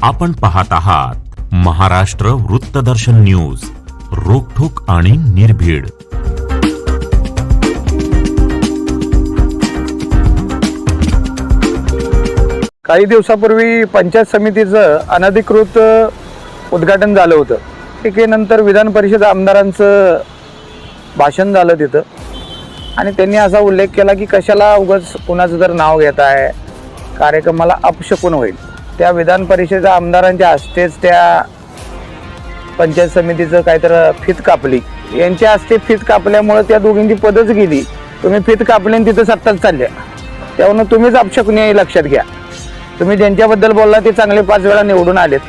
आपण पाहत आहात महाराष्ट्र वृत्तदर्शन न्यूज, रोखठोक आणि निर्भीड. काही दिवसापूर्वी पंचायत समितीचं अनधिकृत उद्घाटन झालं होतं. टीकेनंतर विधान परिषद आमदारांचं भाषण झालं तिथं आणि त्यांनी असा उल्लेख केला की कशाला उगाच कुणाचं जर नाव घेत आहे, कार्यक्रमाला अपशकुन होईल. त्या विधान परिषद आमदारांच्या हस्तेच त्या पंचायत समितीचं काहीतरी फीत कापली. यांच्या हस्ते फीत कापल्यामुळे त्या दोघींची पदच गेली. तुम्ही फीत कापली आणि तिथं सत्ताच चालल्या, त्यावरून तुम्हीच अपशकुनी हे लक्षात घ्या. तुम्ही ज्यांच्याबद्दल बोलला ते चांगले 5 वेळा निवडून आलेत,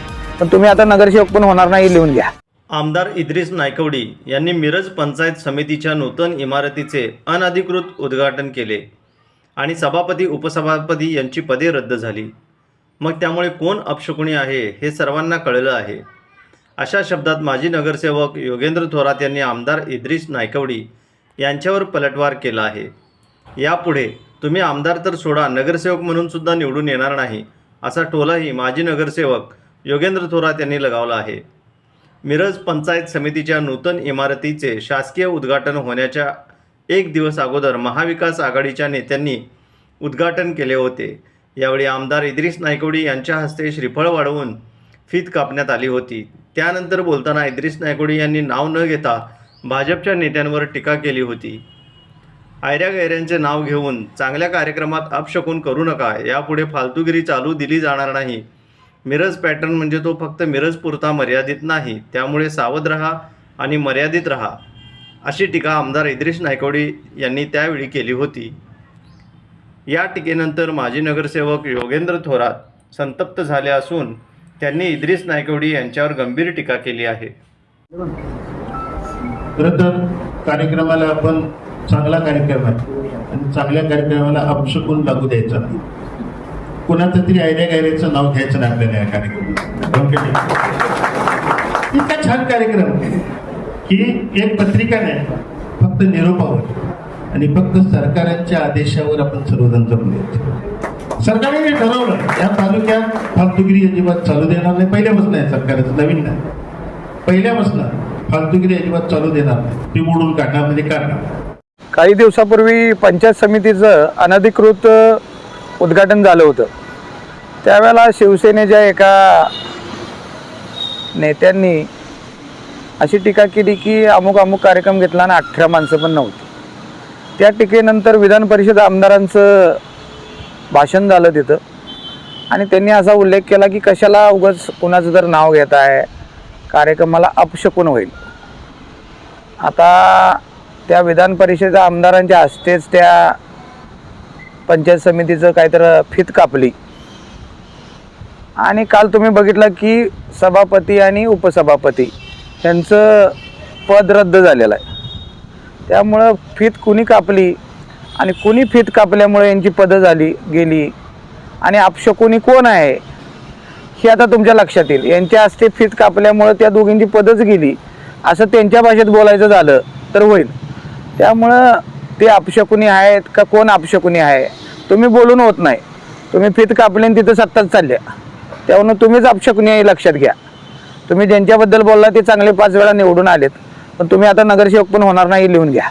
पण तुम्ही आता नगरसेवक पण होणार नाही, लिहून घ्या. आमदार इद्रिस नायकवडी यांनी मिरज पंचायत समितीच्या नूतन इमारतीचे अनधिकृत उद्घाटन केले आणि सभापती उपसभापती यांची पदे रद्द झाली. मग त्यामुळे कोण अपशकुनी आहे हे सर्वांना कळलं आहे. अशा शब्दात माजी नगरसेवक योगेंद्र थोरात यांनी आमदार इद्रिस नायकवडी यांच्यावर पलटवार केला आहे. यापुढे तुम्ही आमदार तर सोडा, नगरसेवक म्हणून सुद्धा निवडून येणार नाही असा टोलाही माजी नगरसेवक योगेंद्र थोरात यांनी लगावला आहे. मिरज पंचायत समितीच्या नूतन इमारतीचे शासकीय उद्घाटन होण्याच्या 1 दिवस अगोदर महाविकास आघाडीच्या नेत्यांनी उद्घाटन केले होते. यावेळी आमदार इद्रिस नायकवडी यांच्या हस्ते श्रीफळ वाढवून फीत कापण्यात आली होती. त्यानंतर बोलताना इद्रिस नायकवडी यांनी नाव न घेता भाजपच्या नेत्यांवर टीका केली होती. आयऱ्या-गैऱ्यांचे नाव घेऊन चांगल्या कार्यक्रमात अपशकुन करू नका. यापुढे फालतूगिरी चालू दिली जाणार नाही. मिरज पॅटर्न म्हणजे तो फक्त मिरजपुरता मर्यादित नाही, त्यामुळे सावध रहा आणि मर्यादित रहा, अशी टीका आमदार इद्रिस नायकवडी यांनी त्यावेळी केली होती. या टीकेनंतर माजी नगरसेवक योगेंद्र थोरात संतप्त झाले असून त्यांनी इद्रिस नायकवडी यांच्यावर गंभीर टीका केली आहे. खरं तर कार्यक्रमाला आपण चांगला कार्यक्रम आहे आणि चांगल्या कार्यक्रमाला अपशकुन लागू द्यायचा नाही. कुणाचं तरी आयऱ्या-गैऱ्याचं नाव घ्यायचं नाही आपल्याला या कार्यक्रमात. इतका छान कार्यक्रम की एक पत्रिका नाही, फक्त निरोपावर आणि फक्त सरकारांच्या आदेशावर आपण सर्वजण जमले. सरकारने ठरवलं या तालुक्यात फालतुगिरी अजिबात चालू देणार नाही. पहिल्यापासून आहे सरकारचं, नवीन नाही, पहिल्यापासून फालतुगिरी अजिबात चालू देणार नाही. ती मोडून काढणार म्हणजे काढणार. काही दिवसापूर्वी पंचायत समितीचं अनधिकृत उद्घाटन झालं होतं. त्यावेळेला शिवसेनेच्या एका नेत्यांनी अशी टीका केली की अमुक कार्यक्रम घेतला आणि 18 माणसं पण नव्हती. त्या टीकेनंतर विधान परिषद आमदारांचं भाषण झालं तिथं आणि त्यांनी असा उल्लेख केला की कशाला उगाच कुणाचं जर नाव घेत आहे, कार्यक्रमाला अपशकुन होईल. आता त्या विधान परिषद आमदारांच्या हस्तेच त्या पंचायत समितीचं काहीतरी फीत कापली आणि काल तुम्ही बघितलं की सभापती आणि उपसभापती यांचं पद रद्द झालेलं आहे. त्यामुळं फीत कुणी कापली आणि कुणी फीत कापल्यामुळे यांची पदं गेली आणि अपशकुनी कोण आहे हे आता तुमच्या लक्षात येईल. यांच्या हस्ते फीत कापल्यामुळे त्या दोघींची पदच गेली असं त्यांच्या भाषेत बोलायचं झालं तर होईल. त्यामुळं ते अपशकुनी आहेत का कोण अपशकुनी आहे तुम्ही बोलून होत नाही. तुम्ही फीत कापली आणि तिथं सत्ताच चालल्या, त्यावरून तुम्हीच अपशकुनी हे लक्षात घ्या. तुम्ही ज्यांच्याबद्दल बोलला ते चांगले 5 वेळा निवडून आलेत, पण तुम्ही आता नगरसेवक पण होणार नाही, लिहून घ्या.